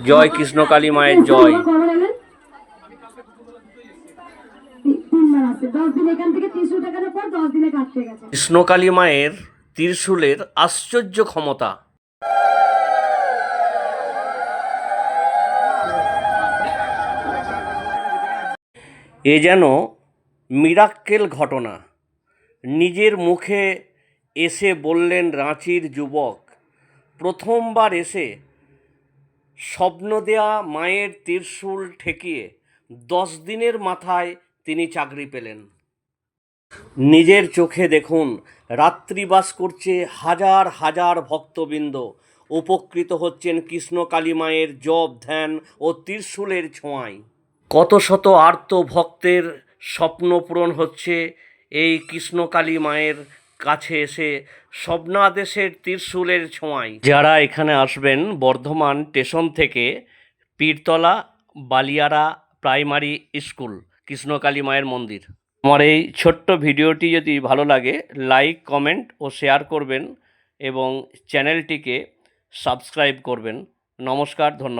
জয় কৃষ্ণকালী মায়ের জয়। কৃষ্ণকালী মায়ের ত্রিশূলের আশ্চর্য ক্ষমতা। এ যেন মিরাক্কেল ঘটনা। নিজের মুখে এসে বললেন রাঁচির যুবক, প্রথমবার এসে স্বপ্ন দেয়া মায়ের ত্রিশূল ঠেকিয়ে 10 দিনের মাথায় তিনি চাকরি পেলেন। নিজের চোখে দেখুন, রাত্রিবাস করছে হাজার হাজার ভক্তবৃন্দ, উপকৃত হচ্ছেন কৃষ্ণকালী মায়ের জপ ধ্যান ও ত্রিশূলের ছোঁয়ায়। কত শত আর্ত ভক্তের স্বপ্ন পূরণ হচ্ছে এই কৃষ্ণকালী মায়ের কাছে এসে স্বপ্নাদেশের ত্রিশূলের ছোঁয়ায়। যারা এখানে আসবেন বর্ধমান স্টেশন থেকে পীরতলা বালিয়ারা প্রাইমারি স্কুল, কৃষ্ণকালী মায়ের মন্দির। আমার এই ছোট্ট ভিডিওটি যদি ভালো লাগে লাইক কমেন্ট ও শেয়ার করবেন এবং চ্যানেলটিকে সাবস্ক্রাইব করবেন। নমস্কার, ধন্যবাদ।